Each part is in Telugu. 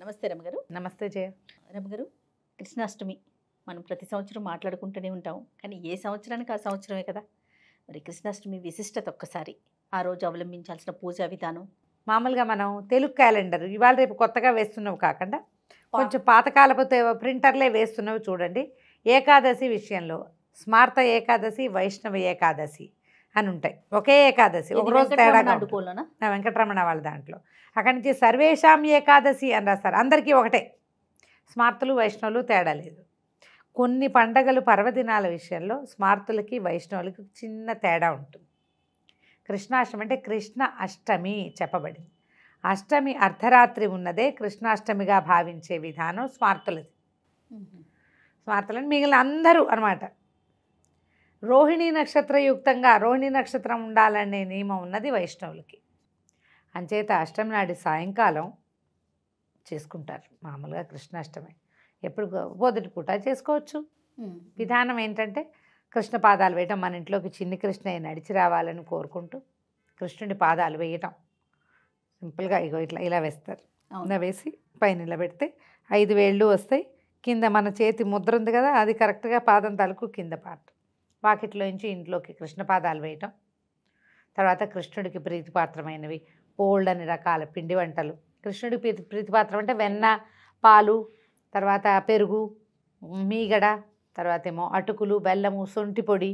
నమస్తే రమగారు. నమస్తే జయ. రమగారు, కృష్ణాష్టమి మనం ప్రతి సంవత్సరం మాట్లాడుకుంటూనే ఉంటాం. కానీ ఏ సంవత్సరానికి ఆ సంవత్సరమే కదా. మరి కృష్ణాష్టమి విశిష్టత ఒక్కసారి ఆ రోజు అవలంబించాల్సిన పూజా విధానం. మామూలుగా మనం తెలుగు క్యాలెండర్ ఇవాళ రేపు కొత్తగా వేస్తున్నవి కాకుండా కొంచెం పాతకాలపు ప్రింటర్లే వేస్తున్నవి చూడండి. ఏకాదశి విషయంలో స్మార్త ఏకాదశి, వైష్ణవ ఏకాదశి అని ఉంటాయి. ఒకే ఏకాదశి, ఒకరోజు తేడాగా అడ్డుకోలోనా? వెంకటరమణ వాళ్ళ దాంట్లో అక్కడి నుంచి సర్వేషాం ఏకాదశి అని రాస్తారు. అందరికీ ఒకటే, స్మార్తులు వైష్ణవులు తేడా లేదు. కొన్ని పండగలు పర్వదినాల విషయంలో స్మార్తులకి వైష్ణవులకి చిన్న తేడా ఉంటుంది. కృష్ణాష్టమి అంటే కృష్ణ అష్టమి చెప్పబడింది. అష్టమి అర్ధరాత్రి ఉన్నదే కృష్ణాష్టమిగా భావించే విధానం స్మార్తులది. స్మార్తులని మిగిలిన అందరూ అనమాట. రోహిణీ నక్షత్రయుక్తంగా రోహిణీ నక్షత్రం ఉండాలనే నియమం ఉన్నది వైష్ణవులకి. అంచేత అష్టమి నాటి సాయంకాలం చేసుకుంటారు మామూలుగా కృష్ణాష్టమి. ఎప్పుడు పొద్దుటి పూట చేసుకోవచ్చు. విధానం ఏంటంటే కృష్ణ పాదాలు వేయటం, మన ఇంట్లోకి చిన్ని కృష్ణయ్య నడిచి రావాలని కోరుకుంటూ కృష్ణుడి పాదాలు వేయటం. సింపుల్గా ఇగో ఇలా వేస్తారు. ఇలా వేసి పైన నిలబెడితే 5 వేళ్ళు వస్తాయి. కింద మన చేతి ముద్ర ఉంది కదా, అది కరెక్ట్గా పాదం తలకు కింద పార్ట్. వాకిట్లో నుంచి ఇంట్లోకి కృష్ణ పాదాలు వేయటం. తర్వాత కృష్ణుడికి ప్రీతిపాత్రమైనవి బోల్డని రకాల పిండి వంటలు. కృష్ణుడికి ప్రీతిపాత్రం అంటే వెన్న, పాలు, తర్వాత పెరుగు, మీగడ, తర్వాత ఏమో అటుకులు, బెల్లము, సొంటి పొడి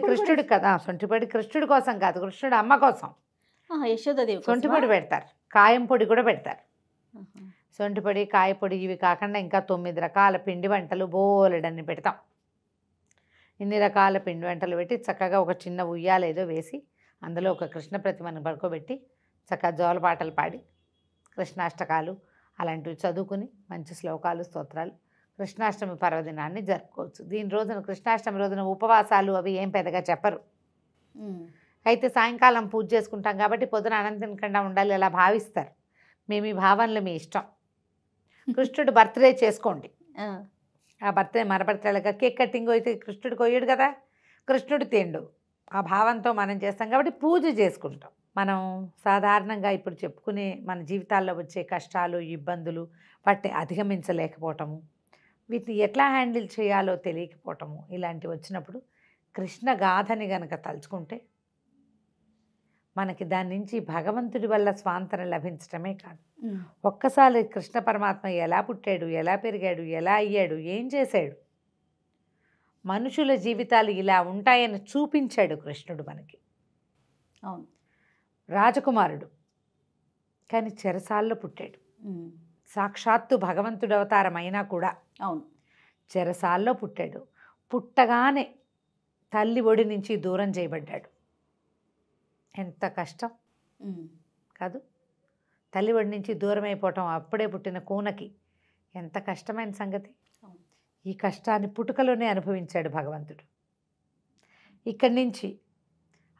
కృష్ణుడికి కదా. సొంటి పొడి కృష్ణుడి కోసం కాదు, కృష్ణుడి అమ్మ కోసం. యశోదాదేవి సొంటి పొడి పెడతారు, కాయం పొడి కూడా పెడతారు. సొంటి పొడి, కాయపొడి ఇవి కాకుండా ఇంకా 9 రకాల పిండి వంటలు బోలెడన్ని పెడతాం. ఇన్ని రకాల పిండి వంటలు పెట్టి చక్కగా ఒక చిన్న ఉయ్యాలేదో వేసి అందులో ఒక కృష్ణ ప్రతిమను పడుకోబెట్టి చక్కగా జోలపాటలు పాడి కృష్ణాష్టకాలు అలాంటివి చదువుకుని మంచి శ్లోకాలు, స్తోత్రాలు కృష్ణాష్టమి పర్వదినాన్ని జరుపుకోవచ్చు. దీని రోజున కృష్ణాష్టమి రోజున ఉపవాసాలు అవి ఏం పెద్దగా చెప్పరు. అయితే సాయంకాలం పూజ చేసుకుంటాం కాబట్టి పొద్దున అన్నం తినకుండా ఉండాలి అలా భావిస్తారు. మేము ఈ భావనలు మీ ఇష్టం. కృష్ణుడు బర్త్డే చేసుకోండి. ఆ బర్త్డే మన బర్త్డేలాగా కేక్ కట్టింగ్ అయితే కృష్ణుడు కొయ్యడు కదా, కృష్ణుడు తిండు. ఆ భావంతో మనం చేస్తాం కాబట్టి పూజ చేసుకుంటాం. మనం సాధారణంగా ఇప్పుడు చెప్పుకునే మన జీవితాల్లో వచ్చే కష్టాలు, ఇబ్బందులు వాటిని అధిగమించలేకపోవటము, వీటిని ఎట్లా హ్యాండిల్ చేయాలో తెలియకపోవటము, ఇలాంటివి వచ్చినప్పుడు కృష్ణ గాథని గనక తలుచుకుంటే మనకి దాని నుంచి భగవంతుడి వల్ల స్వాంతన లభించటమే కాదు, ఒక్కసారి కృష్ణ పరమాత్మ ఎలా పుట్టాడు, ఎలా పెరిగాడు, ఎలా అయ్యాడు, ఏం చేశాడు, మనుషుల జీవితాలు ఇలా ఉంటాయని చూపించాడు కృష్ణుడు మనకి. అవును, రాజకుమారుడు కానీ చెరసాల్లో పుట్టాడు. సాక్షాత్తు భగవంతుడు అవతారం అయినా కూడా అవును చెరసాల్లో పుట్టాడు. పుట్టగానే తల్లి ఒడి నుంచి దూరం చేయబడ్డాడు. ఎంత కష్టం కాదు, తల్లి ఒడి నుంచి దూరం అయిపోవటం అప్పుడే పుట్టిన కూనకి ఎంత కష్టమైన సంగతి. ఈ కష్టాన్ని పుట్టుకలోనే అనుభవించాడు భగవంతుడు. ఇక్కడి నుంచి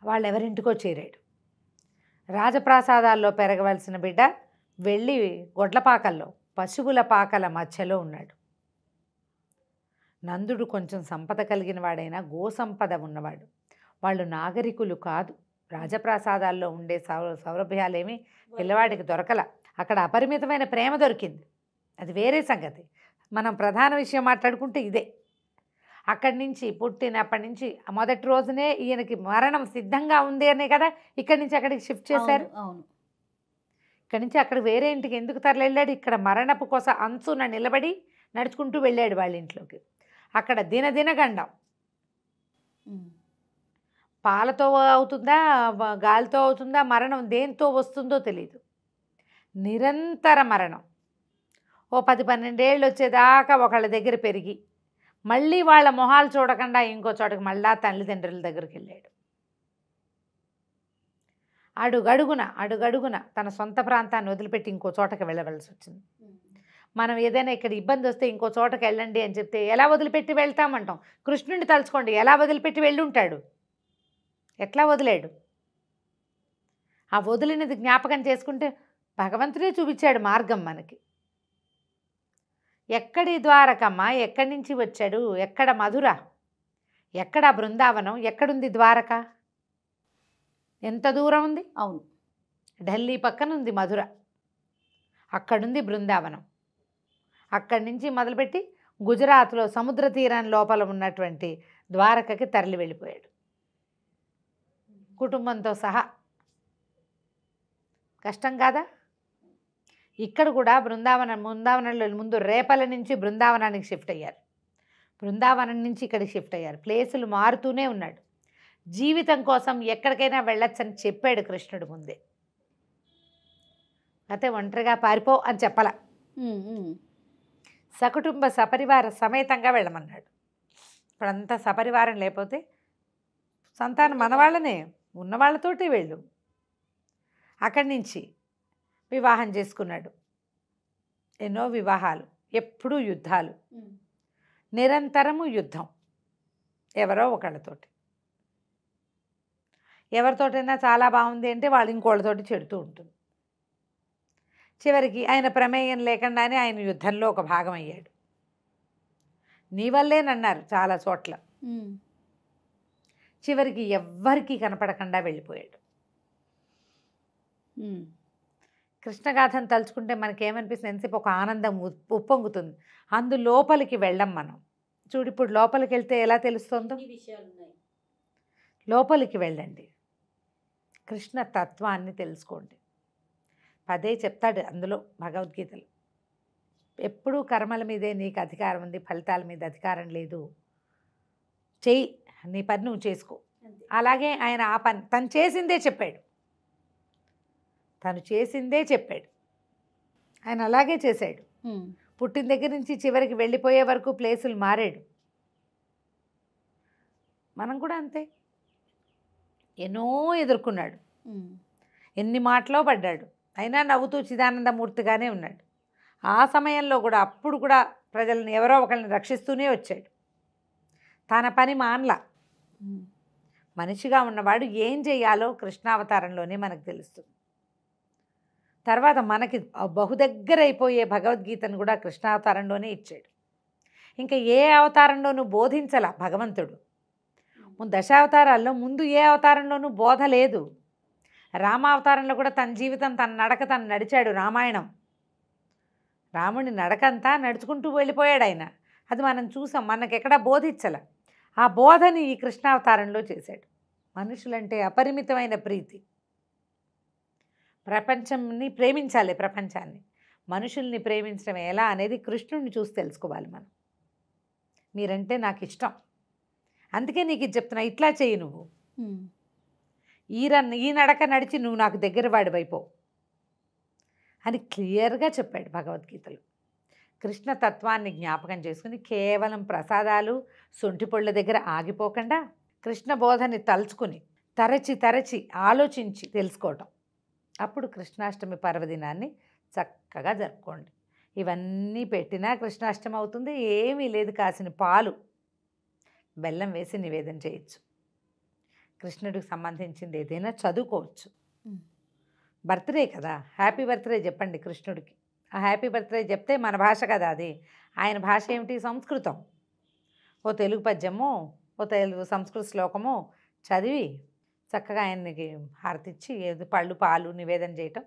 వాళ్ళెవరింటికో చేరాడు. రాజప్రాసాదాల్లో పెరగవలసిన బిడ్డ వెళ్ళి గొడ్లపాకల్లో పశువుల పాకల మధ్యలో ఉన్నాడు. నందుడు కొంచెం సంపద కలిగిన వాడైనా గోసంపద ఉన్నవాడు. వాళ్ళు నాగరికులు కాదు. రాజప్రాసాదాల్లో ఉండే సౌరభ్యాలేమీ పిల్లవాడికి దొరకల. అక్కడ అపరిమితమైన ప్రేమ దొరికింది, అది వేరే సంగతి. మనం ప్రధాన విషయం మాట్లాడుకుంటే ఇదే. అక్కడి నుంచి పుట్టినప్పటి నుంచి మొదటి రోజునే ఈయనకి మరణం సిద్ధంగా ఉంది అనే కదా ఇక్కడి నుంచి అక్కడికి షిఫ్ట్ చేశారు. అవును, ఇక్కడి నుంచి అక్కడ వేరే ఇంటికి ఎందుకు తరలిళ్ళాడు? ఇక్కడ మరణపు కోసం అంచున నిలబడి నడుచుకుంటూ వెళ్ళాడు వాళ్ళ ఇంట్లోకి. అక్కడ దినదిన గండం. పాలతో అవుతుందా, గాలితో అవుతుందా, మరణం దేంతో వస్తుందో తెలియదు. నిరంతర మరణం. ఓ 10-12 ఏళ్ళు వచ్చేదాకా ఒకళ్ళ దగ్గర పెరిగి మళ్ళీ వాళ్ళ మొహాలు చూడకుండా ఇంకో చోటకి మళ్ళా తల్లిదండ్రుల దగ్గరికి వెళ్ళాడు. అడుగడుగున తన సొంత ప్రాంతాన్ని వదిలిపెట్టి ఇంకో చోటకి వెళ్ళవలసి వచ్చింది. మనం ఏదైనా ఇక్కడ ఇబ్బంది వస్తే ఇంకో చోటకి వెళ్ళండి అని చెప్తే ఎలా వదిలిపెట్టి వెళ్తామంటాం. కృష్ణుడిని తలుచుకోండి, ఎలా వదిలిపెట్టి వెళ్ళి ఉంటాడు, ఎట్లా వదిలేడు. ఆ వదిలినది జ్ఞాపకం చేసుకుంటే భగవంతుడే చూపించాడు మార్గం మనకి. ఎక్కడి ద్వారకమ్మ, ఎక్కడి నుంచి వచ్చాడు, ఎక్కడ మధుర, ఎక్కడ బృందావనం, ఎక్కడుంది ద్వారక, ఎంత దూరం ఉంది? అవును, ఢిల్లీ పక్కన ఉంది మధుర. అక్కడుంది బృందావనం. అక్కడి నుంచి మొదలుపెట్టి గుజరాత్లో సముద్ర తీరం లోపల ఉన్నటువంటి ద్వారకకి తరలి వెళ్ళిపోయాడు కుటుంబంతో సహా. కష్టం కాదా? ఇక్కడ కూడా బృందావనంలో ముందు రేపల నుంచి బృందావనానికి షిఫ్ట్ అయ్యారు, బృందావనం నుంచి ఇక్కడికి షిఫ్ట్ అయ్యారు. ప్లేసులు మారుతూనే ఉన్నాడు. జీవితం కోసం ఎక్కడికైనా వెళ్ళొచ్చని చెప్పాడు కృష్ణుడు ముందే. అయితే ఒంటరిగా పారిపో అని చెప్పాల, సకుటుంబ సపరివార సమేతంగా వెళ్ళమన్నాడు. ఇప్పుడంతా సపరివారం లేకపోతే సంతానం మనవాళ్ళనే, ఉన్నవాళ్ళతోటి వెళ్ళు. అక్కడి నుంచి వివాహం చేసుకున్నాడు. ఎన్నో వివాహాలు, ఎప్పుడూ యుద్ధాలు, నిరంతరము యుద్ధం ఎవరో ఒకళ్ళతోటి. ఎవరితోటైనా చాలా బాగుంది అంటే వాళ్ళు ఇంకోళ్ళతోటి చెడుతూ ఉంటుంది. చివరికి ఆయన ప్రమేయం లేకుండానే ఆయన యుద్ధంలో ఒక భాగం అయ్యాడు. నీ వల్లేనన్నారు చాలా చోట్ల. చివరికి ఎవ్వరికీ కనపడకుండా వెళ్ళిపోయాడు. కృష్ణగాథను తలుచుకుంటే మనకేమనిపిస్తుంది, ఎంతసేపు ఒక ఆనందం ఉప్పొంగుతుంది. లోపలికి వెళ్ళం మనం. చూడు, ఇప్పుడు లోపలికి వెళ్తే ఎలా తెలుస్తుందో. లోపలికి వెళ్ళండి, కృష్ణ తత్వాన్ని తెలుసుకోండి. పదే చెప్తాడు అందులో భగవద్గీతలో, ఎప్పుడూ కర్మల మీదే నీకు అధికారం ఉంది, ఫలితాల మీద అధికారం లేదు. చెయ్యి, నీ పని నువ్వు చేసుకో. అలాగే ఆయన ఆ పని తను చేసిందే చెప్పాడు, ఆయన అలాగే చేశాడు. పుట్టిన దగ్గర నుంచి చివరికి వెళ్ళిపోయే వరకు ప్లేసులు మారాడు. మనం కూడా అంతే, ఎన్నో ఎదుర్కొన్నాడు, ఎన్ని మాటలో పడ్డాడు, అయినా నవ్వుతూ చిదానందమూర్తిగానే ఉన్నాడు. ఆ సమయంలో కూడా అప్పుడు కూడా ప్రజలను ఎవరో ఒకరిని రక్షిస్తూనే వచ్చాడు. తన పని మానలా. మనిషిగా ఉన్నవాడు ఏం చేయాలో కృష్ణావతారంలోనే మనకు తెలుస్తుంది. తర్వాత మనకి బహుదగ్గర అయిపోయే భగవద్గీతను కూడా కృష్ణావతారంలోనే ఇచ్చాడు. ఇంకా ఏ అవతారంలోనూ బోధించాల భగవంతుడు. దశావతారాల్లో ముందు ఏ అవతారంలోనూ బోధ లేదు. రామావతారంలో కూడా తన జీవితం, తన నడక తను నడిచాడు. రామాయణం రాముడి నడకంతా నడుచుకుంటూ వెళ్ళిపోయాడు ఆయన. అది మనం చూసాం, మనకెక్కడా బోధించల. ఆ బోధని ఈ కృష్ణావతారంలో చేశాడు. మనుషులంటే అపరిమితమైన ప్రీతి, ప్రపంచాన్ని ప్రేమించాలి, ప్రపంచాన్ని మనుషుల్ని ప్రేమించడం ఎలా అనేది కృష్ణుడిని చూసి తెలుసుకోవాలి మనం. మీరంటే నాకు ఇష్టం, అందుకే నీకు ఇది చెప్తున్నా, ఇట్లా చెయ్యి నువ్వు, ఈ నడక నడిచి నువ్వు నాకు దగ్గర వాడివైపో అని క్లియర్గా చెప్పాడు భగవద్గీతలో. కృష్ణ తత్వాన్ని జ్ఞాపకం చేసుకుని కేవలం ప్రసాదాలు సొంటిపొళ్ళ దగ్గర ఆగిపోకుండా కృష్ణ బోధని తలుచుకుని తరచి ఆలోచించి తెలుసుకోవటం. అప్పుడు కృష్ణాష్టమి పర్వదినాన్ని చక్కగా జరుపుకోండి. ఇవన్నీ పెట్టినా కృష్ణాష్టమి అవుతుంది. ఏమీ లేదు, కాసిన పాలు బెల్లం వేసి నివేదన చేయొచ్చు. కృష్ణుడికి సంబంధించింది ఏదైనా చదువుకోవచ్చు. బర్త్డే కదా, హ్యాపీ బర్త్డే చెప్పండి కృష్ణుడికి. ఆ హ్యాపీ బర్త్డే చెప్తే మన భాష కదా అది. ఆయన భాష ఏమిటి? సంస్కృతం. ఓ తెలుగు పద్యమో ఓ తెలుగు సంస్కృత శ్లోకమో చదివి చక్కగా ఆయనకి హారతిచ్చి, ఏదో పళ్ళు పాలు నివేదన చేయటం,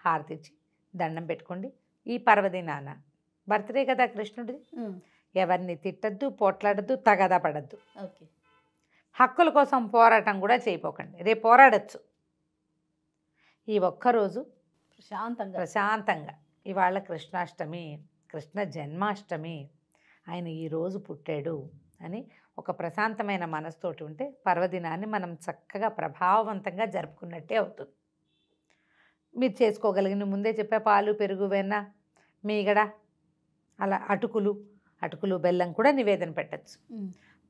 హారతిచ్చి దండం పెట్టుకోండి. ఈ పర్వదినాన బర్త్డే కదా కృష్ణుడిది, ఎవరిని తిట్టద్దు, పోట్లాడద్దు, తగదా పడద్దు. ఓకే, హక్కుల కోసం పోరాటం కూడా చేయపోకండి. రేపు పోరాడచ్చు. ఈ ఒక్కరోజు ప్రశాంతంగా ఇవాళ కృష్ణాష్టమి, కృష్ణ జన్మాష్టమి, ఆయన ఈరోజు పుట్టాడు అని ఒక ప్రశాంతమైన మనసుతోటి ఉంటే పర్వదినాన్ని మనం చక్కగా ప్రభావవంతంగా జరుపుకున్నట్టే అవుతుంది. మీరు చేసుకోగలిగిన ముందే చెప్పే పాలు, పెరుగు, వెన్న, మీగడ, అలా అటుకులు బెల్లం కూడా నివేదన పెట్టచ్చు.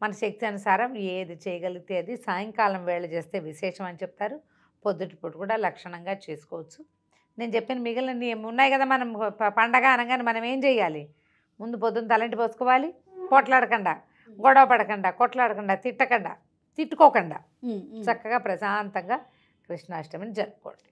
మన శక్తి అనుసారం ఏది చేయగలిగితే అది. సాయంకాలం వేళ చేస్తే విశేషం అని చెప్తారు. పొద్దుటిపూట కూడా లక్షణంగా చేసుకోవచ్చు. నేను చెప్పిన మిగిలిన ఉన్నాయి కదా. మనం పండగ అనగానే మనం ఏం చేయాలి? ముందు పొద్దున్న తలంటి పోసుకోవాలి, పోట్లాడకుండా, గొడవ పడకుండా, కొట్లాడకుండా, తిట్టుకోకుండా చక్కగా ప్రశాంతంగా కృష్ణాష్టమిని జరుపుకోండి.